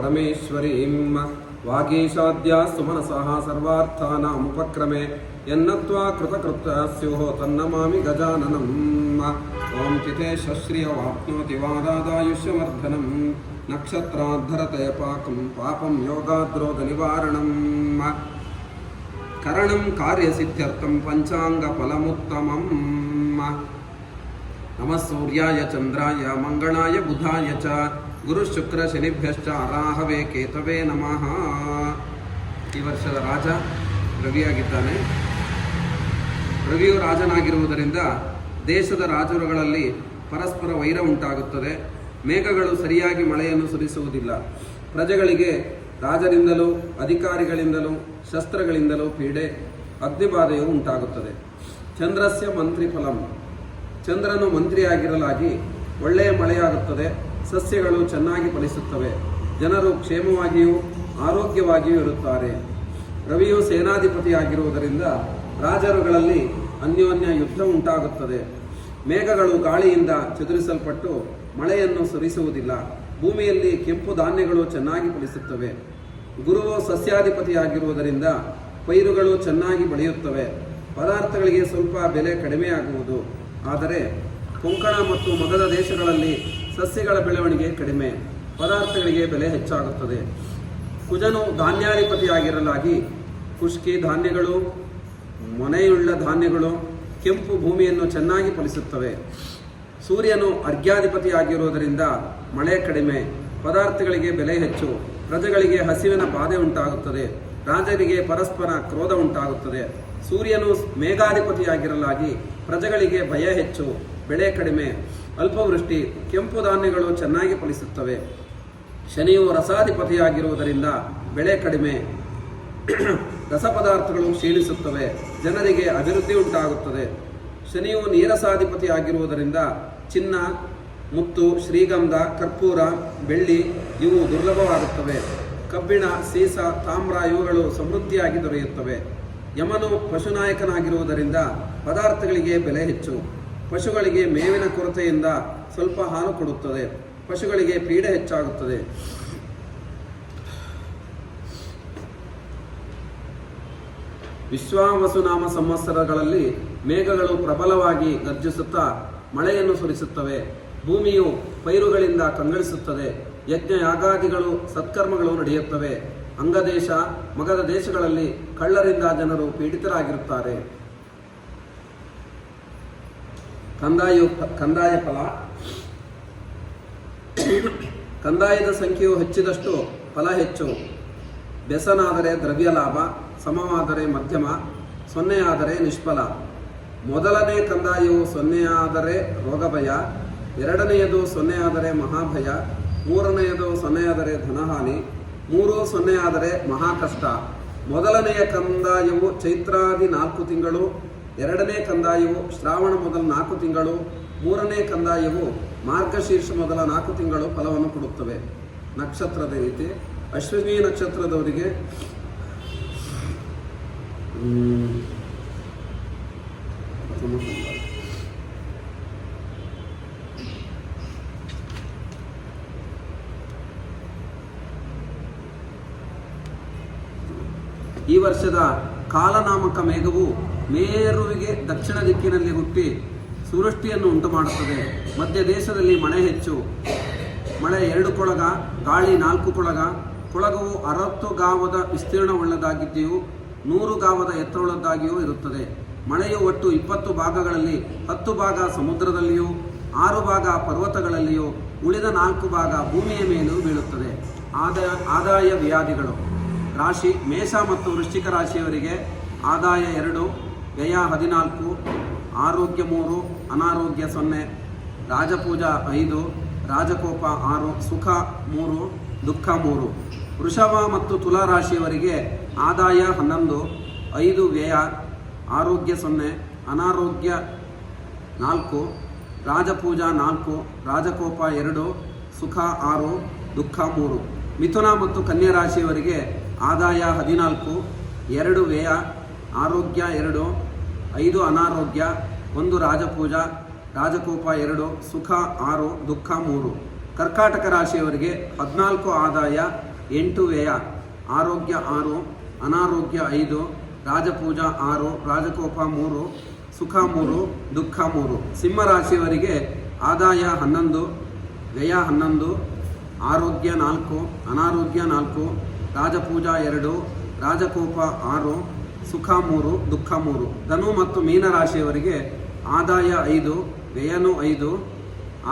परमेश्वरीं वागीशाद्यास्तु मनसः सर्वार्थानामुपक्रमे यन्नत्वा कृतकृत्यस्योः तन्नमामि गजाननम्। ॐ चितेशश्रियवाप्नोति वादादायुष्यवर्धनं नक्षत्राद्धरतय पापं योगाद्रोगनिवारणम् करणं कार्यसिद्ध्यर्थं पञ्चाङ्गफलमुत्तमम्। नमः सूर्याय चन्द्राय मंगणाय बुधाय च गुरुशुक्र शनिभ्यश्च ಅರಾಹವೇ ಕೇತವೇ ನಮಃ। ಈ ವರ್ಷದ ರಾಜ ರವಿಯಾಗಿದ್ದಾನೆ. ರವಿಯು ರಾಜನಾಗಿರುವುದರಿಂದ ದೇಶದ ರಾಜರುಗಳಲ್ಲಿ ಪರಸ್ಪರ ವೈರ ಉಂಟಾಗುತ್ತದೆ. ಮೇಘಗಳು ಸರಿಯಾಗಿ ಮಳೆಯನ್ನು ಸುರಿಸುವುದಿಲ್ಲ. ಪ್ರಜೆಗಳಿಗೆ ರಾಜರಿಂದಲೂ ಅಧಿಕಾರಿಗಳಿಂದಲೂ ಶಸ್ತ್ರಗಳಿಂದಲೂ ಪೀಡೆ ಅಗ್ನಿಬಾಧೆಯು ಉಂಟಾಗುತ್ತದೆ. ಚಂದ್ರಸ್ಯ ಮಂತ್ರಿ ಫಲಂ, ಚಂದ್ರನು ಮಂತ್ರಿಯಾಗಿರಲಾಗಿ ಒಳ್ಳೆಯ ಮಳೆಯಾಗುತ್ತದೆ. ಸಸ್ಯಗಳು ಚೆನ್ನಾಗಿ ಫಲಿಸುತ್ತವೆ. ಜನರು ಕ್ಷೇಮವಾಗಿಯೂ ಆರೋಗ್ಯವಾಗಿಯೂ ಇರುತ್ತಾರೆ. ರವಿಯು ಸೇನಾಧಿಪತಿಯಾಗಿರುವುದರಿಂದ ರಾಜರುಗಳಲ್ಲಿ ಅನ್ಯೋನ್ಯ ಯುದ್ಧ ಉಂಟಾಗುತ್ತದೆ. ಮೇಘಗಳು ಗಾಳಿಯಿಂದ ಚದುರಿಸಲ್ಪಟ್ಟು ಮಳೆಯನ್ನು ಸುರಿಸುವುದಿಲ್ಲ. ಭೂಮಿಯಲ್ಲಿ ಕೆಂಪು ಧಾನ್ಯಗಳು ಚೆನ್ನಾಗಿ ಫಲಿಸುತ್ತವೆ. ಗುರುವು ಸಸ್ಯಾಧಿಪತಿಯಾಗಿರುವುದರಿಂದ ಪೈರುಗಳು ಚೆನ್ನಾಗಿ ಬೆಳೆಯುತ್ತವೆ. ಪದಾರ್ಥಗಳಿಗೆ ಸ್ವಲ್ಪ ಬೆಲೆ ಕಡಿಮೆಯಾಗುವುದು. ಆದರೆ ಕೊಂಕಣ ಮತ್ತು ಮಗಧ ದೇಶಗಳಲ್ಲಿ ಸಸ್ಯಗಳ ಬೆಳವಣಿಗೆ ಕಡಿಮೆ, ಪದಾರ್ಥಗಳಿಗೆ ಬೆಲೆ ಹೆಚ್ಚಾಗುತ್ತದೆ. ಕುಜನು ಧಾನ್ಯಾಧಿಪತಿಯಾಗಿರಲಾಗಿ ಖುಷ್ಕಿ ಧಾನ್ಯಗಳು, ಮೊನೆಯುಳ್ಳ ಧಾನ್ಯಗಳು ಕೆಂಪು ಭೂಮಿಯನ್ನು ಚೆನ್ನಾಗಿ ಫಲಿಸುತ್ತವೆ. ಸೂರ್ಯನು ಅರ್ಘ್ಯಾಧಿಪತಿಯಾಗಿರುವುದರಿಂದ ಮಳೆ ಕಡಿಮೆ, ಪದಾರ್ಥಗಳಿಗೆ ಬೆಲೆ ಹೆಚ್ಚು. ಪ್ರಜೆಗಳಿಗೆ ಹಸಿವಿನ ಬಾಧೆ ಉಂಟಾಗುತ್ತದೆ. ರಾಜರಿಗೆ ಪರಸ್ಪರ ಕ್ರೋಧ ಉಂಟಾಗುತ್ತದೆ. ಸೂರ್ಯನು ಮೇಘಾಧಿಪತಿಯಾಗಿರಲಾಗಿ ಪ್ರಜೆಗಳಿಗೆ ಭಯ ಹೆಚ್ಚು, ಬೆಳೆ ಕಡಿಮೆ, ಅಲ್ಪವೃಷ್ಟಿ, ಕೆಂಪು ಧಾನ್ಯಗಳು ಚೆನ್ನಾಗಿ ಫಲಿಸುತ್ತವೆ. ಶನಿಯು ರಸಾಧಿಪತಿಯಾಗಿರುವುದರಿಂದ ಬೆಳೆ ಕಡಿಮೆ, ರಸಪದಾರ್ಥಗಳು ಕ್ಷೀಣಿಸುತ್ತವೆ, ಜನರಿಗೆ ಅಭಿವೃದ್ಧಿ ಉಂಟಾಗುತ್ತದೆ. ಶನಿಯು ನೀರಸಾಧಿಪತಿಯಾಗಿರುವುದರಿಂದ ಚಿನ್ನ, ಮುತ್ತು, ಶ್ರೀಗಂಧ, ಕರ್ಪೂರ, ಬೆಳ್ಳಿ ಇವು ದುರ್ಲಭವಾಗುತ್ತವೆ. ಕಬ್ಬಿಣ, ಸೀಸ, ತಾಮ್ರ ಇವುಗಳು ಸಮೃದ್ಧಿಯಾಗಿ ದೊರೆಯುತ್ತವೆ. ಯಮನು ಪಶುನಾಯಕನಾಗಿರುವುದರಿಂದ ಪದಾರ್ಥಗಳಿಗೆ ಬೆಲೆ ಹೆಚ್ಚು. ಪಶುಗಳಿಗೆ ಮೇವಿನ ಕೊರತೆಯಿಂದ ಸ್ವಲ್ಪ ಹಾಲು ಕೊಡುತ್ತದೆ. ಪಶುಗಳಿಗೆ ಪೀಡೆ ಹೆಚ್ಚಾಗುತ್ತದೆ. ವಿಶ್ವಾವಸುನಾಮ ಸಂವತ್ಸರಗಳಲ್ಲಿ ಮೇಘಗಳು ಪ್ರಬಲವಾಗಿ ಗರ್ಜಿಸುತ್ತಾ ಮಳೆಯನ್ನು ಸುರಿಸುತ್ತವೆ. ಭೂಮಿಯು ಪೈರುಗಳಿಂದ ಕಂಗೊಳಿಸುತ್ತದೆ. ಯಜ್ಞ ಯಾಗಾದಿಗಳು ಸತ್ಕರ್ಮಗಳು ನಡೆಯುತ್ತವೆ. ಅಂಗದೇಶ ಮಗಧ ದೇಶಗಳಲ್ಲಿ ಕಳ್ಳರಿಂದ ಜನರು ಪೀಡಿತರಾಗಿರುತ್ತಾರೆ. ಕಂದಾಯ ಫಲ. ಕಂದಾಯದ ಸಂಖ್ಯೆಯು ಹೆಚ್ಚಿದಷ್ಟು ಫಲ ಹೆಚ್ಚು. ಬೆಸನಾದರೆ ದ್ರವ್ಯ ಲಾಭ, ಸಮವಾದರೆ ಮಧ್ಯಮ, ಸೊನ್ನೆಯಾದರೆ ನಿಷ್ಫಲ. ಮೊದಲನೇ ಕಂದಾಯವು ಸೊನ್ನೆಯಾದರೆ ರೋಗಭಯ, ಎರಡನೆಯದು ಸೊನ್ನೆಯಾದರೆ ಮಹಾಭಯ, ಮೂರನೆಯದು ಸೊನ್ನೆಯಾದರೆ ಧನಹಾನಿ, ಮೂರು ಸೊನ್ನೆಯಾದರೆ ಮಹಾಕಷ್ಟ. ಮೊದಲನೆಯ ಕಂದಾಯವು ಚೈತ್ರಾದಿ 4 ತಿಂಗಳು, ಎರಡನೇ ಕಂದಾಯವು ಶ್ರಾವಣ ಮೊದಲ 4 ತಿಂಗಳು, ಮೂರನೇ ಕಂದಾಯವು ಮಾರ್ಗಶೀರ್ಷ ಮೊದಲ 4 ತಿಂಗಳು ಫಲವನ್ನು ಕೊಡುತ್ತವೆ. ನಕ್ಷತ್ರದ ರೀತಿ ಅಶ್ವಿನಿ ನಕ್ಷತ್ರದವರಿಗೆ ಈ ವರ್ಷದ ಕಾಲನಾಮಕ ಮೇಘವು ಮೇರುವಿಗೆ ದಕ್ಷಿಣ ದಿಕ್ಕಿನಲ್ಲಿ ಹುಟ್ಟಿ ಸುವೃಷ್ಟಿಯನ್ನು ಉಂಟು ಮಾಡುತ್ತದೆ. ಮಧ್ಯ ದೇಶದಲ್ಲಿ ಮಳೆ ಹೆಚ್ಚು. ಮಳೆ 2 ಕೊಳಗ, ಗಾಳಿ 4 ಕೊಳಗ. ಕೊಳಗವು 60 ಗಾವದ ವಿಸ್ತೀರ್ಣವುಳ್ಳದಾಗಿದ್ದೆಯೂ 100 ಗಾವದ ಎತ್ತರವುಳ್ಳದಾಗಿಯೂ ಇರುತ್ತದೆ. ಮಳೆಯು ಒಟ್ಟು 20 ಭಾಗಗಳಲ್ಲಿ 10 ಭಾಗ ಸಮುದ್ರದಲ್ಲಿಯೂ 6 ಭಾಗ ಪರ್ವತಗಳಲ್ಲಿಯೂ ಉಳಿದ 4 ಭಾಗ ಭೂಮಿಯ ಮೇಲೂ ಬೀಳುತ್ತದೆ. ಆದಾಯ ವ್ಯಾಧಿಗಳು. ರಾಶಿ ಮೇಷ ಮತ್ತು ವೃಶ್ಚಿಕ ರಾಶಿಯವರಿಗೆ ಆದಾಯ 2, ವ್ಯಯ 14, ಆರೋಗ್ಯ 3, ಅನಾರೋಗ್ಯ 0, ರಾಜಪೂಜಾ 5, ರಾಜಕೋಪ 6, ಸುಖ 3, ದುಃಖ 3. ವೃಷಭ ಮತ್ತು ತುಲಾ ರಾಶಿಯವರಿಗೆ ಆದಾಯ 11, 5 ವ್ಯಯ, ಆರೋಗ್ಯ 0, ಅನಾರೋಗ್ಯ 4, ರಾಜಪೂಜಾ 4, ರಾಜಕೋಪ 2, ಸುಖ 6, ದುಃಖ 3. ಮಿಥುನ ಮತ್ತು ಕನ್ಯಾ ರಾಶಿಯವರಿಗೆ ಆದಾಯ 14, 2 ವ್ಯಯ, ಆರೋಗ್ಯ 2, 5 ಅನಾರೋಗ್ಯ, 1 ರಾಜಪೂಜಾ, ರಾಜಕೋಪ 2, ಸುಖ 6, ದುಃಖ 3. ಕರ್ಕಾಟಕ ರಾಶಿಯವರಿಗೆ 14 ಆದಾಯ, 8 ವ್ಯಯ, ಆರೋಗ್ಯ 6, ಅನಾರೋಗ್ಯ 5, ರಾಜಪೂಜಾ 6, ರಾಜಕೋಪ 3, ಸುಖ 3, ದುಃಖ 3. ಸಿಂಹರಾಶಿಯವರಿಗೆ ಆದಾಯ 11, ವ್ಯಯ 11, ಆರೋಗ್ಯ 4, ಅನಾರೋಗ್ಯ 4, ರಾಜಪೂಜಾ 2, ರಾಜಕೋಪ 6, ಸುಖ 3, ದುಃಖ 3. ಧನು ಮತ್ತು ಮೀನರಾಶಿಯವರಿಗೆ ಆದಾಯ 5, ವ್ಯಯನೂ 5,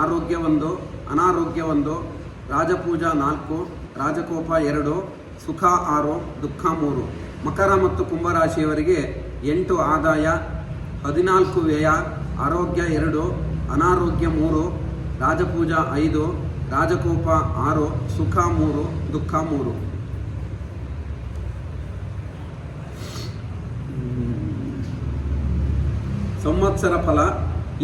ಆರೋಗ್ಯ 1, ಅನಾರೋಗ್ಯ 1, ರಾಜಪೂಜಾ 4, ರಾಜಕೋಪ 2, ಸುಖ 6, ದುಃಖ 3. ಮಕರ ಮತ್ತು ಕುಂಭರಾಶಿಯವರಿಗೆ 8 ಆದಾಯ, 14 ವ್ಯಯ, ಆರೋಗ್ಯ 2, ಅನಾರೋಗ್ಯ 3, ರಾಜಪೂಜಾ 5, ರಾಜಕೋಪ 6, ಸುಖ 3, ದುಃಖ 3. ಸಂವತ್ಸರ ಫಲ.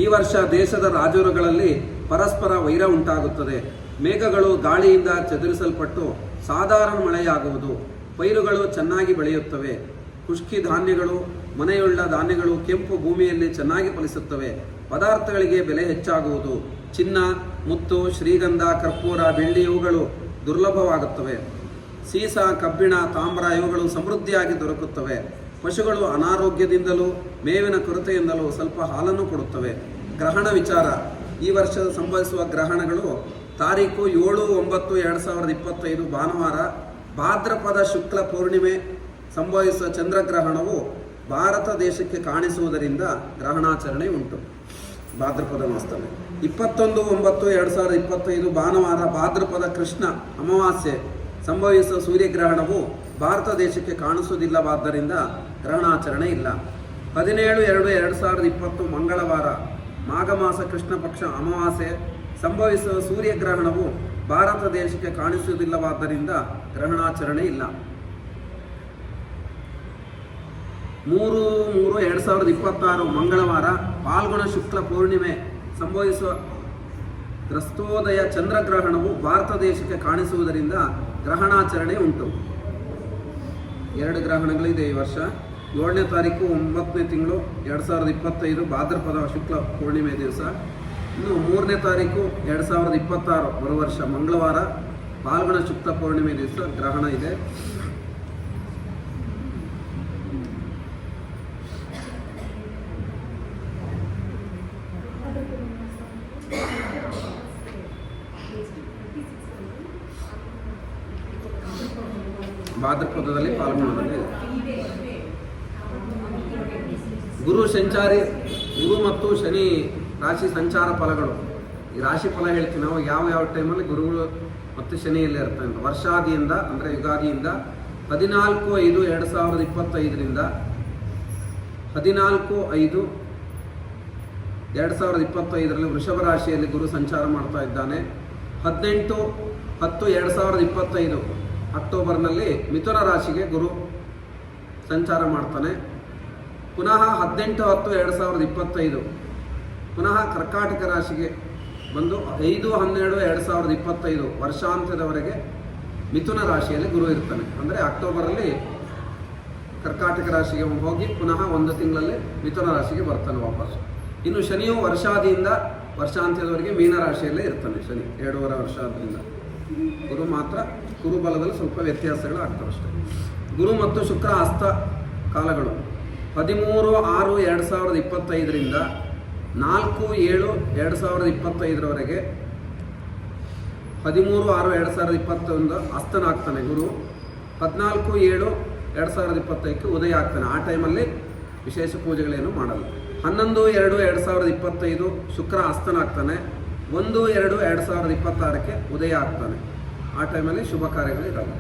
ಈ ವರ್ಷ ದೇಶದ ರಾಜರುಗಳಲ್ಲಿ ಪರಸ್ಪರ ವೈರ ಉಂಟಾಗುತ್ತದೆ. ಮೇಘಗಳು ಗಾಳಿಯಿಂದ ಚದುರಿಸಲ್ಪಟ್ಟು ಸಾಧಾರಣ ಮಳೆಯಾಗುವುದು. ಪೈರುಗಳು ಚೆನ್ನಾಗಿ ಬೆಳೆಯುತ್ತವೆ. ಖುಷ್ಕಿ ಧಾನ್ಯಗಳು, ಮನೆಯುಳ್ಳ ಧಾನ್ಯಗಳು ಕೆಂಪು ಭೂಮಿಯಲ್ಲಿ ಚೆನ್ನಾಗಿ ಫಲಿಸುತ್ತವೆ. ಪದಾರ್ಥಗಳಿಗೆ ಬೆಲೆ ಹೆಚ್ಚಾಗುವುದು. ಚಿನ್ನ, ಮುತ್ತು, ಶ್ರೀಗಂಧ, ಕರ್ಪೂರ, ಬೆಳ್ಳಿ ಇವುಗಳು ದುರ್ಲಭವಾಗುತ್ತವೆ. ಸೀಸ, ಕಬ್ಬಿಣ, ತಾಮ್ರ ಇವುಗಳು ಸಮೃದ್ಧಿಯಾಗಿ ದೊರಕುತ್ತವೆ. ಪಶುಗಳು ಅನಾರೋಗ್ಯದಿಂದಲೂ ಮೇವಿನ ಕೊರತೆಯಿಂದಲೂ ಸ್ವಲ್ಪ ಹಾಲನ್ನು ಕೊಡುತ್ತವೆ. ಗ್ರಹಣ ವಿಚಾರ. ಈ ವರ್ಷದ ಸಂಭವಿಸುವ ಗ್ರಹಣಗಳು ತಾರೀಕು 7-9-2025 ಭಾನುವಾರ ಭಾದ್ರಪದ ಶುಕ್ಲ ಪೂರ್ಣಿಮೆ ಸಂಭವಿಸುವ ಚಂದ್ರಗ್ರಹಣವು ಭಾರತ ದೇಶಕ್ಕೆ ಕಾಣಿಸುವುದರಿಂದ ಗ್ರಹಣಾಚರಣೆ ಉಂಟು. ಭಾದ್ರಪದ ಮಾಸದಲ್ಲಿ 21-9-2025 ಭಾನುವಾರ ಭಾದ್ರಪದ ಕೃಷ್ಣ ಅಮಾವಾಸ್ಯೆ ಸಂಭವಿಸುವ ಸೂರ್ಯಗ್ರಹಣವು ಭಾರತ ದೇಶಕ್ಕೆ ಕಾಣಿಸುವುದಿಲ್ಲವಾದ್ದರಿಂದ ಗ್ರಹಣಾಚರಣೆ ಇಲ್ಲ. 17-2-2020 ಮಂಗಳವಾರ ಮಾಘ ಮಾಸ ಕೃಷ್ಣ ಪಕ್ಷ ಅಮಾವಾಸ್ಯೆ ಸಂಭವಿಸುವ ಸೂರ್ಯಗ್ರಹಣವು ಭಾರತ ದೇಶಕ್ಕೆ ಕಾಣಿಸುವುದಿಲ್ಲವಾದ್ದರಿಂದ ಗ್ರಹಣಾಚರಣೆ ಇಲ್ಲ. 3-3-2026 ಮಂಗಳವಾರ ಪಾಲ್ಗುಣ ಶುಕ್ಲ ಪೂರ್ಣಿಮೆ ಸಂಭವಿಸುವ ಗ್ರಸ್ತೋದಯ ಚಂದ್ರಗ್ರಹಣವು ಭಾರತ ದೇಶಕ್ಕೆ ಕಾಣಿಸುವುದರಿಂದ ಗ್ರಹಣಾಚರಣೆ ಉಂಟು. 2 ಗ್ರಹಣಗಳಿದೆ ಈ ವರ್ಷ. 7ನೇ ತಾರೀಕು 9ನೇ ತಿಂಗಳು 2025 ಭಾದ್ರಪದ ಶುಕ್ಲ ಪೂರ್ಣಿಮೆ ದಿವಸ. ಇನ್ನು 3ನೇ ತಾರೀಕು 2026 ಬರುವ ವರ್ಷ ಮಂಗಳವಾರ ಪಾಲ್ಗುಣ ಶುಕ್ಲ ಪೂರ್ಣಿಮೆ ದಿವಸ ಗ್ರಹಣ ಇದೆ. ಭಾದ್ರಪದದಲ್ಲಿ ಪಾಲ್ಗೊಳ್ಳೋದಲ್ಲಿ ಗುರು ಮತ್ತು ಶನಿ ರಾಶಿ ಸಂಚಾರ ಫಲಗಳು. ಈ ರಾಶಿ ಫಲ ಹೇಳ್ತೀವಿ ನಾವು ಯಾವ ಟೈಮಲ್ಲಿ ಗುರುಗಳು ಮತ್ತು ಶನಿಯಲ್ಲಿ ಇರ್ತಾರೆ ಅಂತ. ವರ್ಷಾದಿಯಿಂದ ಅಂದರೆ ಯುಗಾದಿಯಿಂದ 14-5-2025ರಿಂದ 14-5-2025ರಲ್ಲಿ ವೃಷಭ ರಾಶಿಯಲ್ಲಿ ಗುರು ಸಂಚಾರ ಮಾಡ್ತಾ ಇದ್ದಾನೆ. 18-10-2025 ಅಕ್ಟೋಬರ್ನಲ್ಲಿ ಮಿಥುನ ರಾಶಿಗೆ ಗುರು ಸಂಚಾರ ಮಾಡ್ತಾನೆ. ಪುನಃ 18-10-2025 ಪುನಃ ಕರ್ಕಾಟಕ ರಾಶಿಗೆ ಬಂದು 5-12-2025 ವರ್ಷಾಂತ್ಯದವರೆಗೆ ಮಿಥುನ ರಾಶಿಯಲ್ಲಿ ಗುರು ಇರ್ತಾನೆ. ಅಂದರೆ ಅಕ್ಟೋಬರಲ್ಲಿ ಕರ್ಕಾಟಕ ರಾಶಿಗೆ ಹೋಗಿ ಪುನಃ 1 ತಿಂಗಳಲ್ಲಿ ಮಿಥುನ ರಾಶಿಗೆ ಬರ್ತಾನೆ ವಾಪಸ್. ಇನ್ನು ಶನಿಯು ವರ್ಷಾದಿಯಿಂದ ವರ್ಷಾಂತ್ಯದವರೆಗೆ ಮೀನ ರಾಶಿಯಲ್ಲೇ ಇರ್ತಾನೆ. ಶನಿ 2.5 ವರ್ಷ ಆದ್ದರಿಂದ ಗುರು ಮಾತ್ರ ಗುರುಬಲದಲ್ಲಿ ಸ್ವಲ್ಪ ವ್ಯತ್ಯಾಸಗಳು ಆಗ್ತವೆ ಅಷ್ಟೇ. ಗುರು ಮತ್ತು ಶುಕ್ರ ಹಸ್ತ ಕಾಲಗಳು 13-6-2025ರಿಂದ 4-7-2025ರವರೆಗೆ 13-6-2021 ಹಸ್ತನಾಗ್ತಾನೆ ಗುರು. 14-7-2025ಕ್ಕೆ ಉದಯ ಆಗ್ತಾನೆ. ಆ ಟೈಮಲ್ಲಿ ವಿಶೇಷ ಪೂಜೆಗಳೇನು ಮಾಡಲ್ಲ. 11-2-2025 ಶುಕ್ರ ಹಸ್ತನಾಗ್ತಾನೆ. 1-2-2026ಕ್ಕೆ ಉದಯ ಆಗ್ತಾನೆ. ಆ ಟೈಮಲ್ಲಿ ಶುಭ ಕಾರ್ಯಗಳು ಇರಲ್ಲ.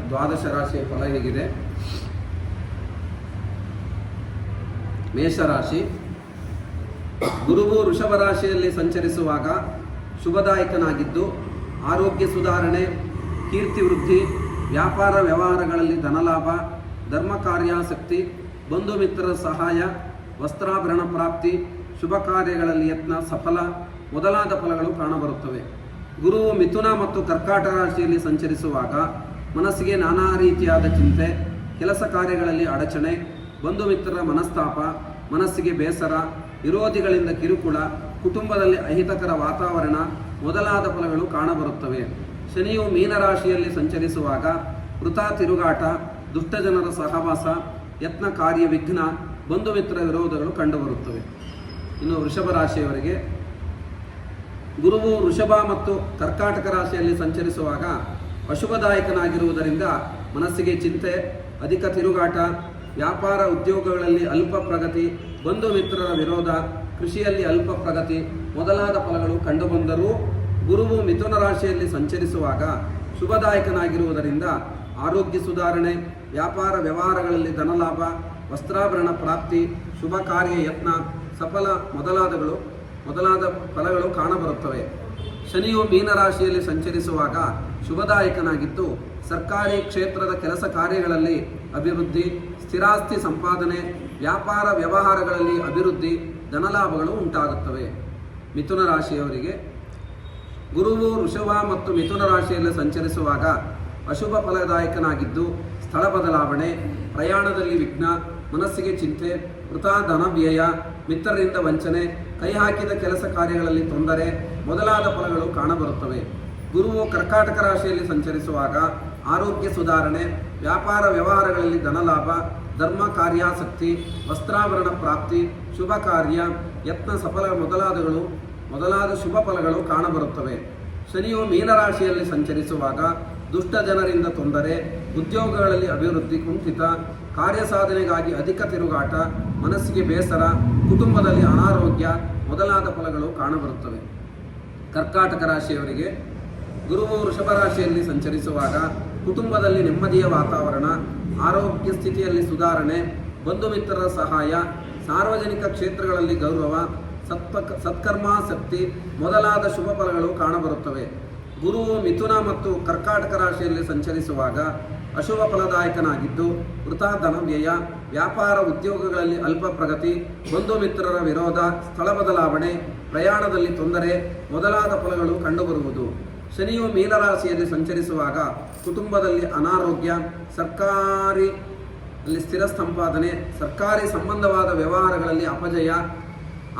ದ್ವಾದಶ ರಾಶಿಯ ಫಲ ಹೇಗಿದೆ? ಮೇಷರಾಶಿ. ಗುರುವು ವೃಷಭ ರಾಶಿಯಲ್ಲಿ ಸಂಚರಿಸುವಾಗ ಶುಭದಾಯಕನಾಗಿದ್ದು ಆರೋಗ್ಯ ಸುಧಾರಣೆ, ಕೀರ್ತಿ ವೃದ್ಧಿ, ವ್ಯಾಪಾರ ವ್ಯವಹಾರಗಳಲ್ಲಿ ಧನಲಾಭ, ಧರ್ಮ ಕಾರ್ಯಾಸಕ್ತಿ, ಬಂಧು ಮಿತ್ರರ ಸಹಾಯ, ವಸ್ತ್ರಾಭರಣ ಪ್ರಾಪ್ತಿ, ಶುಭ ಕಾರ್ಯಗಳಲ್ಲಿ ಯತ್ನ ಸಫಲ ಮೊದಲಾದ ಫಲಗಳು ಕಾಣಬರುತ್ತವೆ. ಗುರುವು ಮಿಥುನ ಮತ್ತು ಕರ್ಕಾಟಕ ರಾಶಿಯಲ್ಲಿ ಸಂಚರಿಸುವಾಗ ಮನಸ್ಸಿಗೆ ನಾನಾ ರೀತಿಯಾದ ಚಿಂತೆ, ಕೆಲಸ ಕಾರ್ಯಗಳಲ್ಲಿ ಅಡಚಣೆ, ಬಂಧು ಮಿತ್ರರ ಮನಸ್ತಾಪ, ಮನಸ್ಸಿಗೆ ಬೇಸರ, ವಿರೋಧಿಗಳಿಂದ ಕಿರುಕುಳ, ಕುಟುಂಬದಲ್ಲಿ ಅಹಿತಕರ ವಾತಾವರಣ ಮೊದಲಾದ ಫಲಗಳು ಕಾಣಬರುತ್ತವೆ. ಶನಿಯು ಮೀನರಾಶಿಯಲ್ಲಿ ಸಂಚರಿಸುವಾಗ ವೃಥಾ ತಿರುಗಾಟ, ದುಷ್ಟಜನರ ಸಹವಾಸ, ಯತ್ನ ಕಾರ್ಯ ವಿಘ್ನ, ಬಂಧು ಮಿತ್ರ ವಿರೋಧಗಳು ಕಂಡುಬರುತ್ತವೆ. ಇನ್ನು ವೃಷಭ ರಾಶಿಯವರಿಗೆ ಗುರುವು ವೃಷಭ ಮತ್ತು ಕರ್ಕಾಟಕ ರಾಶಿಯಲ್ಲಿ ಸಂಚರಿಸುವಾಗ ಅಶುಭದಾಯಕನಾಗಿರುವುದರಿಂದ ಮನಸ್ಸಿಗೆ ಚಿಂತೆ, ಅಧಿಕ ತಿರುಗಾಟ, ವ್ಯಾಪಾರ ಉದ್ಯೋಗಗಳಲ್ಲಿ ಅಲ್ಪ ಪ್ರಗತಿ, ಬಂಧು ಮಿತ್ರರ ವಿರೋಧ, ಕೃಷಿಯಲ್ಲಿ ಅಲ್ಪ ಪ್ರಗತಿ ಮೊದಲಾದ ಫಲಗಳು ಕಂಡುಬಂದರೂ ಗುರುವು ಮಿಥುನ ರಾಶಿಯಲ್ಲಿ ಸಂಚರಿಸುವಾಗ ಶುಭದಾಯಕನಾಗಿರುವುದರಿಂದ ಆರೋಗ್ಯ ಸುಧಾರಣೆ, ವ್ಯಾಪಾರ ವ್ಯವಹಾರಗಳಲ್ಲಿ ಧನಲಾಭ, ವಸ್ತ್ರಾಭರಣ ಪ್ರಾಪ್ತಿ, ಶುಭ ಕಾರ್ಯ ಯತ್ನ ಸಫಲ ಮೊದಲಾದ ಫಲಗಳು ಕಾಣಬರುತ್ತವೆ. ಶನಿಯು ಮೀನರಾಶಿಯಲ್ಲಿ ಸಂಚರಿಸುವಾಗ ಶುಭದಾಯಕನಾಗಿದ್ದು ಸರ್ಕಾರಿ ಕ್ಷೇತ್ರದ ಕೆಲಸ ಕಾರ್ಯಗಳಲ್ಲಿ ಅಭಿವೃದ್ಧಿ, ಸ್ಥಿರಾಸ್ತಿ ಸಂಪಾದನೆ, ವ್ಯಾಪಾರ ವ್ಯವಹಾರಗಳಲ್ಲಿ ಅಭಿವೃದ್ಧಿ, ಧನಲಾಭಗಳು ಉಂಟಾಗುತ್ತವೆ. ಮಿಥುನ ರಾಶಿಯವರಿಗೆ ಗುರುವು ವೃಷಭ ಮತ್ತು ಮಿಥುನ ರಾಶಿಯಲ್ಲಿ ಸಂಚರಿಸುವಾಗ ಅಶುಭ ಫಲದಾಯಕನಾಗಿದ್ದು ಸ್ಥಳ ಬದಲಾವಣೆ, ಪ್ರಯಾಣದಲ್ಲಿ ವಿಘ್ನ, ಮನಸ್ಸಿಗೆ ಚಿಂತೆ, ವೃಥಾ ಧನ ವ್ಯಯ, ಮಿತ್ರರಿಂದ ವಂಚನೆ, ಕೈ ಹಾಕಿದ ಕೆಲಸ ಕಾರ್ಯಗಳಲ್ಲಿ ತೊಂದರೆ ಮೊದಲಾದ ಫಲಗಳು ಕಾಣಬರುತ್ತವೆ. ಗುರುವು ಕರ್ಕಾಟಕ ರಾಶಿಯಲ್ಲಿ ಸಂಚರಿಸುವಾಗ ಆರೋಗ್ಯ ಸುಧಾರಣೆ, ವ್ಯಾಪಾರ ವ್ಯವಹಾರಗಳಲ್ಲಿ ಧನಲಾಭ, ಧರ್ಮ ಕಾರ್ಯಾಸಕ್ತಿ, ವಸ್ತ್ರಾಭರಣ ಪ್ರಾಪ್ತಿ, ಶುಭ ಕಾರ್ಯ ಯತ್ನ ಸಫಲ ಮೊದಲಾದ ಶುಭ ಫಲಗಳು ಕಾಣಬರುತ್ತವೆ. ಶನಿಯು ಮೀನರಾಶಿಯಲ್ಲಿ ಸಂಚರಿಸುವಾಗ ದುಷ್ಟ ಜನರಿಂದ ತೊಂದರೆ, ಉದ್ಯೋಗಗಳಲ್ಲಿ ಅಭಿವೃದ್ಧಿ ಕುಂಠಿತ, ಕಾರ್ಯ ಸಾಧನೆಗಾಗಿ ಅಧಿಕ ತಿರುಗಾಟ, ಮನಸ್ಸಿಗೆ ಬೇಸರ, ಕುಟುಂಬದಲ್ಲಿ ಅನಾರೋಗ್ಯ ಮೊದಲಾದ ಫಲಗಳು ಕಾಣಬರುತ್ತವೆ. ಕರ್ಕಾಟಕ ರಾಶಿಯವರಿಗೆ ಗುರುವು ವೃಷಭ ರಾಶಿಯಲ್ಲಿ ಸಂಚರಿಸುವಾಗ ಕುಟುಂಬದಲ್ಲಿ ನೆಮ್ಮದಿಯ ವಾತಾವರಣ, ಆರೋಗ್ಯ ಸ್ಥಿತಿಯಲ್ಲಿ ಸುಧಾರಣೆ, ಬಂಧು ಮಿತ್ರರ ಸಹಾಯ, ಸಾರ್ವಜನಿಕ ಕ್ಷೇತ್ರಗಳಲ್ಲಿ ಗೌರವ, ಸತ್ಕರ್ಮಾಸಕ್ತಿ ಮೊದಲಾದ ಶುಭ ಫಲಗಳು ಕಾಣಬರುತ್ತವೆ. ಗುರುವು ಮಿಥುನ ಮತ್ತು ಕರ್ಕಾಟಕ ರಾಶಿಯಲ್ಲಿ ಸಂಚರಿಸುವಾಗ ಅಶುಭ ಫಲದಾಯಕನಾಗಿದ್ದು ವೃಥಾ ಧನ ವ್ಯಯ, ವ್ಯಾಪಾರ ಉದ್ಯೋಗಗಳಲ್ಲಿ ಅಲ್ಪ ಪ್ರಗತಿ, ಬಂಧು ಮಿತ್ರರ ವಿರೋಧ, ಸ್ಥಳ ಬದಲಾವಣೆ, ಪ್ರಯಾಣದಲ್ಲಿ ತೊಂದರೆ ಮೊದಲಾದ ಫಲಗಳು ಕಂಡುಬರುವುದು. ಶನಿಯು ಮೀನರಾಶಿಯಲ್ಲಿ ಸಂಚರಿಸುವಾಗ ಕುಟುಂಬದಲ್ಲಿ ಅನಾರೋಗ್ಯ, ಸರ್ಕಾರಿ ಸ್ಥಿರ ಸಂಪಾದನೆ, ಸರ್ಕಾರಿ ಸಂಬಂಧವಾದ ವ್ಯವಹಾರಗಳಲ್ಲಿ ಅಪಜಯ,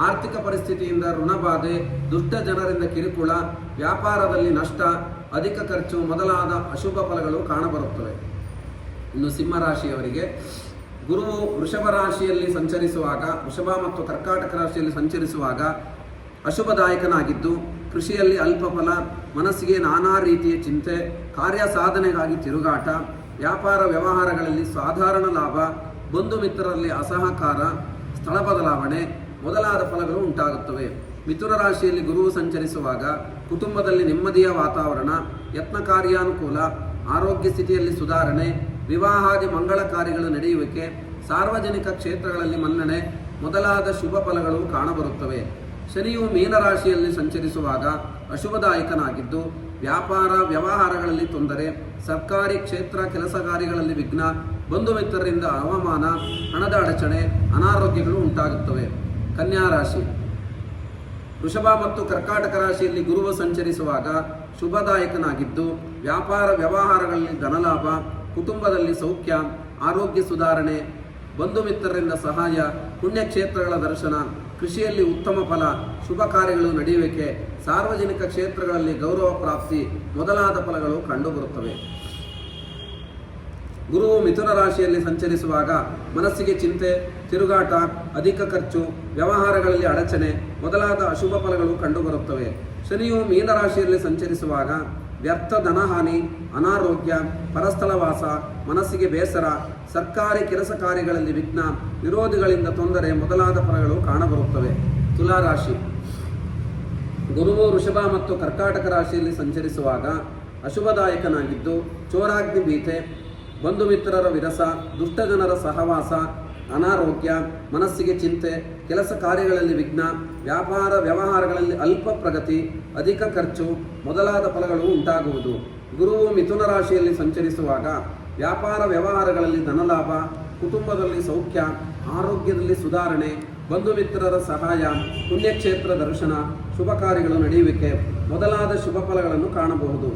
ಆರ್ಥಿಕ ಪರಿಸ್ಥಿತಿಯಿಂದ ಋಣಬಾಧೆ, ದುಷ್ಟ ಜನರಿಂದ ಕಿರುಕುಳ, ವ್ಯಾಪಾರದಲ್ಲಿ ನಷ್ಟ, ಅಧಿಕ ಖರ್ಚು ಮೊದಲಾದ ಅಶುಭ ಫಲಗಳು ಕಾಣಬರುತ್ತವೆ. ಇನ್ನು ಸಿಂಹರಾಶಿಯವರಿಗೆ ಗುರುವು ವೃಷಭ ರಾಶಿಯಲ್ಲಿ ಸಂಚರಿಸುವಾಗ ವೃಷಭ ಮತ್ತು ಕರ್ಕಾಟಕ ರಾಶಿಯಲ್ಲಿ ಸಂಚರಿಸುವಾಗ ಅಶುಭದಾಯಕನಾಗಿದ್ದು ಕೃಷಿಯಲ್ಲಿ ಅಲ್ಪ ಫಲ, ಮನಸ್ಸಿಗೆ ನಾನಾ ರೀತಿಯ ಚಿಂತೆ, ಕಾರ್ಯ ಸಾಧನೆಗಾಗಿ ತಿರುಗಾಟ, ವ್ಯಾಪಾರ ವ್ಯವಹಾರಗಳಲ್ಲಿ ಸಾಧಾರಣ ಲಾಭ, ಬಂಧು ಮಿತ್ರರಲ್ಲಿ ಅಸಹಕಾರ, ಸ್ಥಳ ಬದಲಾವಣೆ ಮೊದಲಾದ ಫಲಗಳು ಉಂಟಾಗುತ್ತವೆ. ಮಿಥುನ ರಾಶಿಯಲ್ಲಿ ಗುರುವು ಸಂಚರಿಸುವಾಗ ಕುಟುಂಬದಲ್ಲಿ ನೆಮ್ಮದಿಯ ವಾತಾವರಣ, ಯತ್ನ ಕಾರ್ಯಾನುಕೂಲ, ಆರೋಗ್ಯ ಸ್ಥಿತಿಯಲ್ಲಿ ಸುಧಾರಣೆ, ವಿವಾಹಾದಿ ಮಂಗಳ ಕಾರ್ಯಗಳು ನಡೆಯುವಿಕೆ, ಸಾರ್ವಜನಿಕ ಕ್ಷೇತ್ರಗಳಲ್ಲಿ ಮನ್ನಣೆ ಮೊದಲಾದ ಶುಭ ಫಲಗಳು ಕಾಣಬರುತ್ತವೆ. ಶನಿಯು ಮೀನರಾಶಿಯಲ್ಲಿ ಸಂಚರಿಸುವಾಗ ಅಶುಭದಾಯಕನಾಗಿದ್ದು ವ್ಯಾಪಾರ ವ್ಯವಹಾರಗಳಲ್ಲಿ ತೊಂದರೆ, ಸರ್ಕಾರಿ ಕ್ಷೇತ್ರ ಕೆಲಸ ಕಾರ್ಯಗಳಲ್ಲಿ ವಿಘ್ನ, ಬಂಧು ಮಿತ್ರರಿಂದ ಅವಮಾನ, ಹಣದ ಅಡಚಣೆ, ಅನಾರೋಗ್ಯಗಳು ಉಂಟಾಗುತ್ತವೆ. ಕನ್ಯಾ ರಾಶಿ ವೃಷಭ ಮತ್ತು ಕರ್ಕಾಟಕ ರಾಶಿಯಲ್ಲಿ ಗುರುವು ಸಂಚರಿಸುವಾಗ ಶುಭದಾಯಕನಾಗಿದ್ದು ವ್ಯಾಪಾರ ವ್ಯವಹಾರಗಳಲ್ಲಿ ಧನಲಾಭ, ಕುಟುಂಬದಲ್ಲಿ ಸೌಖ್ಯ, ಆರೋಗ್ಯ ಸುಧಾರಣೆ, ಬಂಧು ಮಿತ್ರರಿಂದ ಸಹಾಯ, ಪುಣ್ಯಕ್ಷೇತ್ರಗಳ ದರ್ಶನ, ಕೃಷಿಯಲ್ಲಿ ಉತ್ತಮ ಫಲ, ಶುಭ ಕಾರ್ಯಗಳು ನಡೆಯುವಿಕೆ, ಸಾರ್ವಜನಿಕ ಕ್ಷೇತ್ರಗಳಲ್ಲಿ ಗೌರವ ಪ್ರಾಪ್ತಿ ಮೊದಲಾದ ಫಲಗಳು ಕಂಡುಬರುತ್ತವೆ. ಗುರುವು ಮಿಥುನ ರಾಶಿಯಲ್ಲಿ ಸಂಚರಿಸುವಾಗ ಮನಸ್ಸಿಗೆ ಚಿಂತೆ, ತಿರುಗಾಟ, ಅಧಿಕ ಖರ್ಚು, ವ್ಯವಹಾರಗಳಲ್ಲಿ ಅಡಚಣೆ ಮೊದಲಾದ ಅಶುಭ ಫಲಗಳು ಕಂಡುಬರುತ್ತವೆ. ಶನಿಯು ಮೀನರಾಶಿಯಲ್ಲಿ ಸಂಚರಿಸುವಾಗ ವ್ಯರ್ಥ ಧನಹಾನಿ, ಅನಾರೋಗ್ಯ, ಪರಸ್ಥಳವಾಸ, ಮನಸ್ಸಿಗೆ ಬೇಸರ, ಸರ್ಕಾರಿ ಕೆಲಸ ಕಾರ್ಯಗಳಲ್ಲಿ ವಿಘ್ನ, ವಿರೋಧಿಗಳಿಂದ ತೊಂದರೆ ಮೊದಲಾದ ಫಲಗಳು ಕಾಣಬರುತ್ತವೆ. ತುಲಾರಾಶಿ ಗುರುವು ವೃಷಭ ಮತ್ತು ಕರ್ಕಾಟಕ ರಾಶಿಯಲ್ಲಿ ಸಂಚರಿಸುವಾಗ ಅಶುಭದಾಯಕನಾಗಿದ್ದು ಚೋರಾಗ್ನಿ ಭೀತೆ, ಬಂಧು ಮಿತ್ರರ ವಿರಸ, ದುಷ್ಟಜನರ ಸಹವಾಸ, ಅನಾರೋಗ್ಯ, ಮನಸ್ಸಿಗೆ ಚಿಂತೆ, ಕೆಲಸ ಕಾರ್ಯಗಳಲ್ಲಿ ವಿಘ್ನ, ವ್ಯಾಪಾರ ವ್ಯವಹಾರಗಳಲ್ಲಿ ಅಲ್ಪ ಪ್ರಗತಿ, ಅಧಿಕ ಖರ್ಚು ಮೊದಲಾದ ಫಲಗಳು ಉಂಟಾಗುವುದು. ಗುರುವು ಮಿಥುನ ರಾಶಿಯಲ್ಲಿ ಸಂಚರಿಸುವಾಗ ವ್ಯಾಪಾರ ವ್ಯವಹಾರಗಳಲ್ಲಿ ಧನಲಾಭ, ಕುಟುಂಬದಲ್ಲಿ ಸೌಖ್ಯ, ಆರೋಗ್ಯದಲ್ಲಿ ಸುಧಾರಣೆ, ಬಂಧು ಮಿತ್ರರ ಸಹಾಯ, ಪುಣ್ಯಕ್ಷೇತ್ರ ದರ್ಶನ, ಶುಭ ಕಾರ್ಯಗಳು ನಡೆಯುವಿಕೆ ಮೊದಲಾದ ಶುಭ ಫಲಗಳನ್ನು ಕಾಣಬಹುದು.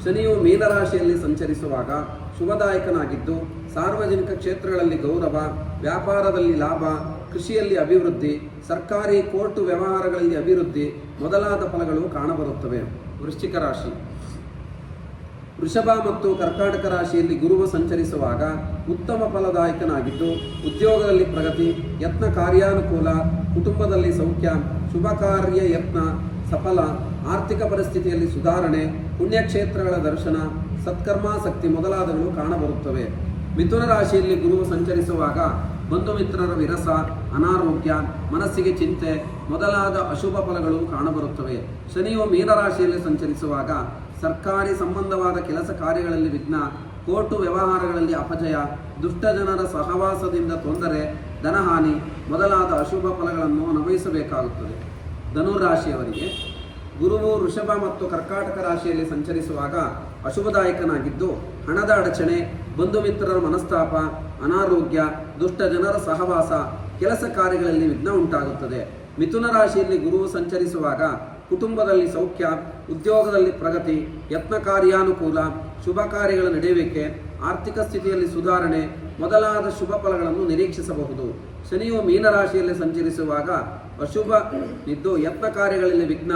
ಶನಿಯು ಮೀನರಾಶಿಯಲ್ಲಿ ಸಂಚರಿಸುವಾಗ ಶುಭದಾಯಕನಾಗಿದ್ದು ಸಾರ್ವಜನಿಕ ಕ್ಷೇತ್ರಗಳಲ್ಲಿ ಗೌರವ, ವ್ಯಾಪಾರದಲ್ಲಿ ಲಾಭ, ಕೃಷಿಯಲ್ಲಿ ಅಭಿವೃದ್ಧಿ, ಸರ್ಕಾರಿ ಕೋರ್ಟು ವ್ಯವಹಾರಗಳಲ್ಲಿ ಅಭಿವೃದ್ಧಿ ಮೊದಲಾದ ಫಲಗಳು ಕಾಣಬರುತ್ತವೆ. ವೃಶ್ಚಿಕ ರಾಶಿ. ವೃಷಭ ಮತ್ತು ಕರ್ಕಾಟಕ ರಾಶಿಯಲ್ಲಿ ಗುರುವು ಸಂಚರಿಸುವಾಗ ಉತ್ತಮ ಫಲದಾಯಕನಾಗಿದ್ದು ಉದ್ಯೋಗದಲ್ಲಿ ಪ್ರಗತಿ, ಯತ್ನ ಕಾರ್ಯಾನುಕೂಲ, ಕುಟುಂಬದಲ್ಲಿ ಸೌಖ್ಯ, ಶುಭ ಕಾರ್ಯ ಯತ್ನ ಸಫಲ, ಆರ್ಥಿಕ ಪರಿಸ್ಥಿತಿಯಲ್ಲಿ ಸುಧಾರಣೆ, ಪುಣ್ಯಕ್ಷೇತ್ರಗಳ ದರ್ಶನ, ಸತ್ಕರ್ಮಾಸಕ್ತಿ ಮೊದಲಾದವು ಕಾಣಬರುತ್ತವೆ. ಮಿಥುನ ರಾಶಿಯಲ್ಲಿ ಗುರುವು ಸಂಚರಿಸುವಾಗ ಬಂಧು ಮಿತ್ರರ ವಿರಸ, ಅನಾರೋಗ್ಯ, ಮನಸ್ಸಿಗೆ ಚಿಂತೆ ಮೊದಲಾದ ಅಶುಭ ಫಲಗಳು ಕಾಣಬರುತ್ತವೆ. ಶನಿಯು ಮೀನರಾಶಿಯಲ್ಲಿ ಸಂಚರಿಸುವಾಗ ಸರ್ಕಾರಿ ಸಂಬಂಧವಾದ ಕೆಲಸ ಕಾರ್ಯಗಳಲ್ಲಿ ವಿಘ್ನ, ಕೋರ್ಟು ವ್ಯವಹಾರಗಳಲ್ಲಿ ಅಪಜಯ, ದುಷ್ಟ ಜನರ ಸಹವಾಸದಿಂದ ತೊಂದರೆ, ಧನಹಾನಿ ಮೊದಲಾದ ಅಶುಭ ಫಲಗಳನ್ನು ಅನುಭವಿಸಬೇಕಾಗುತ್ತದೆ. ಧನುರಾಶಿಯವರಿಗೆ ಗುರುವು ವೃಷಭ ಮತ್ತು ಕರ್ಕಾಟಕ ರಾಶಿಯಲ್ಲಿ ಸಂಚರಿಸುವಾಗ ಅಶುಭದಾಯಕನಾಗಿದ್ದು ಹಣದ ಅಡಚಣೆ, ಬಂಧು ಮಿತ್ರರ ಮನಸ್ತಾಪ, ಅನಾರೋಗ್ಯ, ದುಷ್ಟ ಜನರ ಸಹವಾಸ, ಕೆಲಸ ಕಾರ್ಯಗಳಲ್ಲಿ ವಿಘ್ನ ಉಂಟಾಗುತ್ತದೆ. ಮಿಥುನ ರಾಶಿಯಲ್ಲಿ ಗುರುವು ಸಂಚರಿಸುವಾಗ ಕುಟುಂಬದಲ್ಲಿ ಸೌಖ್ಯ, ಉದ್ಯೋಗದಲ್ಲಿ ಪ್ರಗತಿ, ಯತ್ನ ಕಾರ್ಯಾನುಕೂಲ, ಶುಭ ಕಾರ್ಯಗಳ ನಡೆಯುವಿಕೆ, ಆರ್ಥಿಕ ಸ್ಥಿತಿಯಲ್ಲಿ ಸುಧಾರಣೆ ಮೊದಲಾದ ಶುಭ ಫಲಗಳನ್ನು ನಿರೀಕ್ಷಿಸಬಹುದು. ಶನಿಯು ಮೀನರಾಶಿಯಲ್ಲಿ ಸಂಚರಿಸುವಾಗ ಅಶುಭ ಇದ್ದು ಯತ್ನ ಕಾರ್ಯಗಳಲ್ಲಿ ವಿಘ್ನ,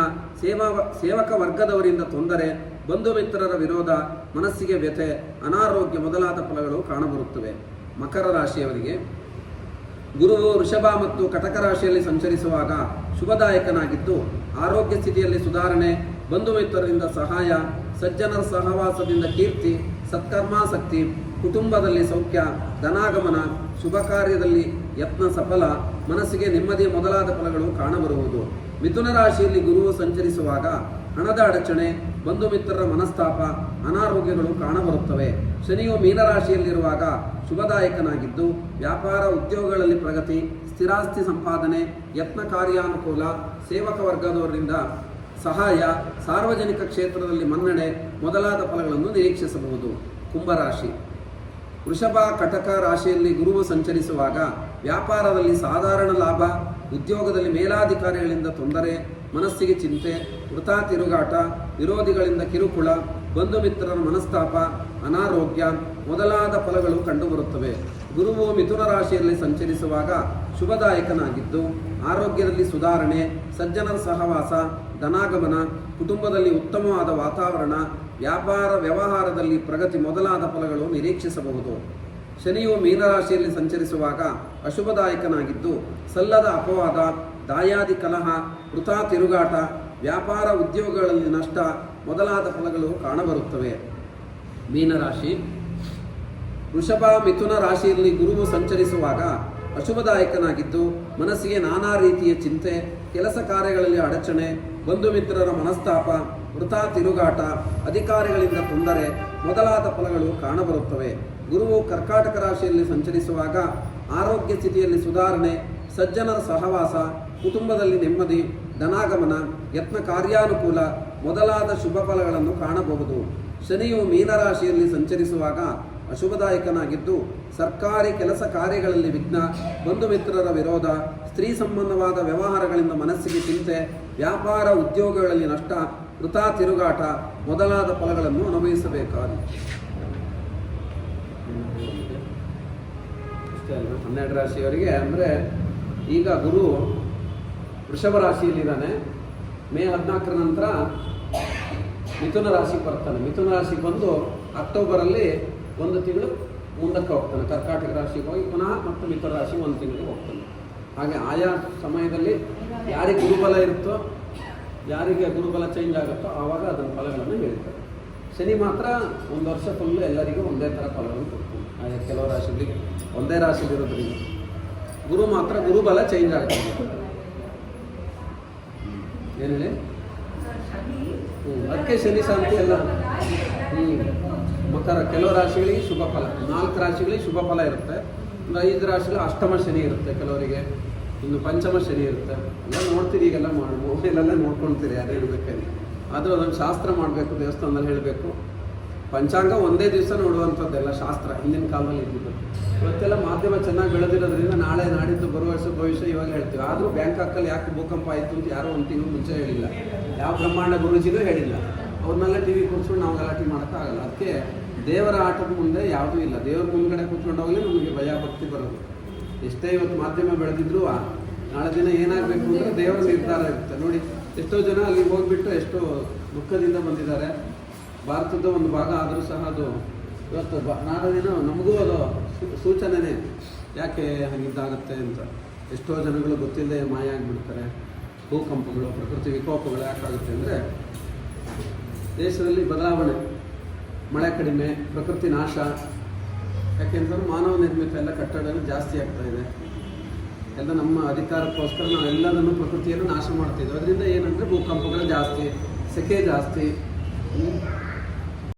ಸೇವಕ ವರ್ಗದವರಿಂದ ತೊಂದರೆ, ಬಂಧು ಮಿತ್ರರ ವಿರೋಧ, ಮನಸ್ಸಿಗೆ ವ್ಯಥೆ, ಅನಾರೋಗ್ಯ ಮೊದಲಾದ ಫಲಗಳು ಕಾಣಬರುತ್ತವೆ. ಮಕರ ರಾಶಿಯವರಿಗೆ ಗುರುವು ವೃಷಭ ಮತ್ತು ಕಟಕ ರಾಶಿಯಲ್ಲಿ ಸಂಚರಿಸುವಾಗ ಶುಭದಾಯಕನಾಗಿದ್ದು ಆರೋಗ್ಯ ಸ್ಥಿತಿಯಲ್ಲಿ ಸುಧಾರಣೆ, ಬಂಧು ಮಿತ್ರರಿಂದ ಸಹಾಯ, ಸಜ್ಜನರ ಸಹವಾಸದಿಂದ ಕೀರ್ತಿ, ಸತ್ಕರ್ಮಾಸಕ್ತಿ, ಕುಟುಂಬದಲ್ಲಿ ಸೌಖ್ಯ, ಧನಾಗಮನ, ಶುಭ ಕಾರ್ಯದಲ್ಲಿ ಯತ್ನ ಸಫಲ, ಮನಸ್ಸಿಗೆ ನೆಮ್ಮದಿ ಮೊದಲಾದ ಫಲಗಳು ಕಾಣಬರುವುದು. ಮಿಥುನ ರಾಶಿಯಲ್ಲಿ ಗುರುವು ಸಂಚರಿಸುವಾಗ ಹಣದ ಅಡಚಣೆ, ಬಂಧು ಮಿತ್ರರ ಮನಸ್ತಾಪ, ಅನಾರೋಗ್ಯಗಳು ಕಾಣಬರುತ್ತವೆ. ಶನಿಯು ಮೀನರಾಶಿಯಲ್ಲಿರುವಾಗ ಶುಭದಾಯಕನಾಗಿದ್ದು ವ್ಯಾಪಾರ ಉದ್ಯೋಗಗಳಲ್ಲಿ ಪ್ರಗತಿ, ಸ್ಥಿರಾಸ್ತಿ ಸಂಪಾದನೆ, ಯತ್ನ ಕಾರ್ಯಾನುಕೂಲ, ಸೇವಕ ವರ್ಗದವರಿಂದ ಸಹಾಯ, ಸಾರ್ವಜನಿಕ ಕ್ಷೇತ್ರದಲ್ಲಿ ಮನ್ನಣೆ ಮೊದಲಾದ ಫಲಗಳನ್ನು ನಿರೀಕ್ಷಿಸಬಹುದು. ಕುಂಭರಾಶಿ. ವೃಷಭ ಕಟಕ ರಾಶಿಯಲ್ಲಿ ಗುರುವು ಸಂಚರಿಸುವಾಗ ವ್ಯಾಪಾರದಲ್ಲಿ ಸಾಧಾರಣ ಲಾಭ, ಉದ್ಯೋಗದಲ್ಲಿ ಮೇಲಾಧಿಕಾರಿಗಳಿಂದ ತೊಂದರೆ, ಮನಸ್ಸಿಗೆ ಚಿಂತೆ, ವೃಥಾ ತಿರುಗಾಟ, ವಿರೋಧಿಗಳಿಂದ ಕಿರುಕುಳ, ಬಂಧು ಮಿತ್ರರ ಮನಸ್ತಾಪ, ಅನಾರೋಗ್ಯ ಮೊದಲಾದ ಫಲಗಳು ಕಂಡುಬರುತ್ತವೆ. ಗುರುವು ಮಿಥುನ ರಾಶಿಯಲ್ಲಿ ಸಂಚರಿಸುವಾಗ ಶುಭದಾಯಕನಾಗಿದ್ದು ಆರೋಗ್ಯದಲ್ಲಿ ಸುಧಾರಣೆ, ಸಜ್ಜನರ ಸಹವಾಸ, ಧನಾಗಮನ, ಕುಟುಂಬದಲ್ಲಿ ಉತ್ತಮವಾದ ವಾತಾವರಣ, ವ್ಯಾಪಾರ ವ್ಯವಹಾರದಲ್ಲಿ ಪ್ರಗತಿ ಮೊದಲಾದ ಫಲಗಳು ನಿರೀಕ್ಷಿಸಬಹುದು. ಶನಿಯು ಮೀನರಾಶಿಯಲ್ಲಿ ಸಂಚರಿಸುವಾಗ ಅಶುಭದಾಯಕನಾಗಿದ್ದು ಸಲ್ಲದ ಅಪವಾದ, ದಾಯಾದಿ ಕಲಹ, ವೃಥಾ ತಿರುಗಾಟ, ವ್ಯಾಪಾರ ಉದ್ಯೋಗಗಳಲ್ಲಿ ನಷ್ಟ ಮೊದಲಾದ ಫಲಗಳು ಕಾಣಬರುತ್ತವೆ. ಮೀನರಾಶಿ. ವೃಷಭ ಮಿಥುನ ರಾಶಿಯಲ್ಲಿ ಗುರುವು ಸಂಚರಿಸುವಾಗ ಅಶುಭದಾಯಕನಾಗಿದ್ದು ಮನಸ್ಸಿಗೆ ನಾನಾ ರೀತಿಯ ಚಿಂತೆ, ಕೆಲಸ ಕಾರ್ಯಗಳಲ್ಲಿ ಅಡಚಣೆ, ಬಂಧು ಮಿತ್ರರ ಮನಸ್ತಾಪ, ವೃಥಾ ತಿರುಗಾಟ, ಅಧಿಕಾರಿಗಳಿಂದ ತೊಂದರೆ ಮೊದಲಾದ ಫಲಗಳು ಕಾಣಬರುತ್ತವೆ. ಗುರುವು ಕರ್ಕಾಟಕ ರಾಶಿಯಲ್ಲಿ ಸಂಚರಿಸುವಾಗ ಆರೋಗ್ಯ ಸ್ಥಿತಿಯಲ್ಲಿ ಸುಧಾರಣೆ, ಸಜ್ಜನರ ಸಹವಾಸ, ಕುಟುಂಬದಲ್ಲಿ ನೆಮ್ಮದಿ, ಧನಾಗಮನ, ಯತ್ನ ಕಾರ್ಯಾನುಕೂಲ ಮೊದಲಾದ ಶುಭ ಫಲಗಳನ್ನು ಕಾಣಬಹುದು. ಶನಿಯು ಮೀನರಾಶಿಯಲ್ಲಿ ಸಂಚರಿಸುವಾಗ ಅಶುಭದಾಯಕನಾಗಿದ್ದು ಸರ್ಕಾರಿ ಕೆಲಸ ಕಾರ್ಯಗಳಲ್ಲಿ ವಿಘ್ನ, ಬಂಧು ಮಿತ್ರರ ವಿರೋಧ, ಸ್ತ್ರೀ ಸಂಬಂಧವಾದ ವ್ಯವಹಾರಗಳಿಂದ ಮನಸ್ಸಿಗೆ ಚಿಂತೆ, ವ್ಯಾಪಾರ ಉದ್ಯೋಗಗಳಲ್ಲಿ ನಷ್ಟ, ವೃಥಾ ತಿರುಗಾಟ ಮೊದಲಾದ ಫಲಗಳನ್ನು ಅನುಭವಿಸಬೇಕಾಗಿದೆ. 12 ರಾಶಿಯವರಿಗೆ ಅಂದರೆ ಈಗ ಗುರು ವೃಷಭ ರಾಶಿಯಲ್ಲಿದ್ದಾನೆ. ಮೇ 14 ನಂತರ ಮಿಥುನ ರಾಶಿಗೆ ಬರ್ತಾನೆ. ಮಿಥುನ ರಾಶಿಗೆ ಬಂದು ಅಕ್ಟೋಬರಲ್ಲಿ 1 ತಿಂಗಳು ಮುಂದಕ್ಕೆ ಹೋಗ್ತಾನೆ. ಕರ್ಕಾಟಕ ರಾಶಿಗೆ ಹೋಗಿ ಪುನಃ ಮತ್ತು ಮಿಥುನ ರಾಶಿಗೆ 1 ತಿಂಗಳಿಗೆ ಹೋಗ್ತಾನೆ. ಹಾಗೆ ಆಯಾ ಸಮಯದಲ್ಲಿ ಯಾರಿಗೆ ಗುರುಬಲ ಇರುತ್ತೋ, ಯಾರಿಗೆ ಗುರುಬಲ ಚೇಂಜ್ ಆಗುತ್ತೋ ಆವಾಗ ಅದನ್ನ ಫಲಗಳನ್ನು ಹೇಳ್ತಾರೆ. ಶನಿ ಮಾತ್ರ 1 ವರ್ಷ ಫುಲ್ಲು ಎಲ್ಲರಿಗೂ ಒಂದೇ ಥರ ಫಲಗಳನ್ನು ಕೊಡ್ತಾನೆ. ಆಯಾ ಕೆಲವು ರಾಶಿಗಳಿಗೆ ಒಂದೇ ರಾಶಿಲಿರೋದ್ರಿಂದ ಗುರು ಮಾತ್ರ ಗುರುಬಲ ಚೇಂಜ್ ಆಗ್ತದೆ. ಏನು ಹೇಳಿ? ಅದಕ್ಕೆ ಶನಿ ಶಾಂತಿ ಎಲ್ಲ ಮಕರ ಕೆಲವು ರಾಶಿಗಳಿಗೆ ಶುಭ ಫಲ, 4 ರಾಶಿಗಳಿಗೆ ಶುಭ ಫಲ ಇರುತ್ತೆ. 5 ರಾಶಿಗಳು ಅಷ್ಟಮ ಶನಿ ಇರುತ್ತೆ ಕೆಲವರಿಗೆ, ಇನ್ನು ಪಂಚಮ ಶನಿ ಇರುತ್ತೆ. ಎಲ್ಲ ನೋಡ್ತೀರಿ, ಈಗೆಲ್ಲ ಮೊಬೈಲೆಲ್ಲ ನೋಡ್ಕೊಳ್ತೀರಿ ಯಾರು ಹೇಳ್ಬೇಕಾದ್ರೆ. ಅದು ಅದೊಂದು ಶಾಸ್ತ್ರ ಮಾಡಬೇಕು, ದೇವಸ್ಥಾನದಲ್ಲಿ ಹೇಳಬೇಕು. ಪಂಚಾಂಗ ಒಂದೇ ದಿವಸ ನೋಡುವಂಥದ್ದೆಲ್ಲ ಶಾಸ್ತ್ರ ಹಿಂದಿನ ಕಾಲದಲ್ಲಿ ಇದ್ದಿದ್ದು. ಇವತ್ತೆಲ್ಲ ಮಾಧ್ಯಮ ಚೆನ್ನಾಗಿ ಬೆಳೆದಿರೋದ್ರಿಂದ ನಾಳೆ ನಾಡಿದ್ದು ಬರುವ ವರ್ಷ ಭವಿಷ್ಯ ಇವಾಗ ಹೇಳ್ತೀವಿ. ಆದರೂ ಬ್ಯಾಂಕಾಕಲ್ಲಿ ಯಾಕೆ ಭೂಕಂಪ ಆಯಿತು ಅಂತ ಯಾರೋ ಒಂದು ತಿಂಗಳು ಮುಂಚೆ ಹೇಳಿಲ್ಲ, ಯಾವ ಬ್ರಹ್ಮಾಂಡ ಗುರುಜಿನೂ ಹೇಳಿಲ್ಲ. ಅವ್ರನ್ನೆಲ್ಲ ಟಿ ವಿ ಕೂತ್ಕೊಂಡು ನಾವು ಗಲಾಟೆ ಮಾಡೋಕ್ಕಾಗಲ್ಲ. ಅದಕ್ಕೆ ದೇವರ ಆಟದ ಮುಂದೆ ಯಾವುದೂ ಇಲ್ಲ. ದೇವ್ರ ಮುಂದ್ಗಡೆ ಕೂತ್ಕೊಂಡೋಗಲೇ ನಮಗೆ ಭಯ ಭಕ್ತಿ ಬರೋದು. ಎಷ್ಟೇ ಇವತ್ತು ಮಾಧ್ಯಮ ಬೆಳೆದಿದ್ರು ನಾಳೆ ದಿನ ಏನಾಗಬೇಕು ಅಂದರೆ ದೇವರ ನಿರ್ಧಾರ ಇರುತ್ತೆ. ನೋಡಿ, ಎಷ್ಟೋ ಜನ ಅಲ್ಲಿ ಹೋಗಿಬಿಟ್ಟು ಎಷ್ಟೋ ದುಃಖದಿಂದ ಬಂದಿದ್ದಾರೆ. ಭಾರತದ ಒಂದು ಭಾಗ ಆದರೂ ಸಹ ಅದು ಇವತ್ತು ನಾಳೆ ದಿನ ನಮಗೂ ಅದು ಸೂಚನೆನೇ, ಯಾಕೆ ಹಾಗಿದ್ದಾಗತ್ತೆ ಅಂತ. ಎಷ್ಟೋ ಜನಗಳು ಗೊತ್ತಿಲ್ಲದೆ ಮಾಯ ಆಗಿಬಿಡ್ತಾರೆ. ಭೂಕಂಪಗಳು, ಪ್ರಕೃತಿ ವಿಕೋಪಗಳು ಯಾಕಾಗುತ್ತೆ ಅಂದರೆ ದೇಶದಲ್ಲಿ ಬದಲಾವಣೆ, ಮಳೆ ಕಡಿಮೆ, ಪ್ರಕೃತಿ ನಾಶ. ಯಾಕೆಂದ್ರೆ ಮಾನವ ನಿರ್ಮಿತ ಎಲ್ಲ ಕಟ್ಟಡಗಳು ಜಾಸ್ತಿ ಆಗ್ತಾ ಇದೆ. ಎಲ್ಲ ನಮ್ಮ ಅಧಿಕಾರಕ್ಕೋಸ್ಕರ ನಾವೆಲ್ಲದನ್ನು ಪ್ರಕೃತಿಯನ್ನು ನಾಶ ಮಾಡ್ತಿದ್ವಿ. ಅದರಿಂದ ಏನಂದರೆ ಭೂಕಂಪಗಳು ಜಾಸ್ತಿ, ಸೆಕೆ ಜಾಸ್ತಿ,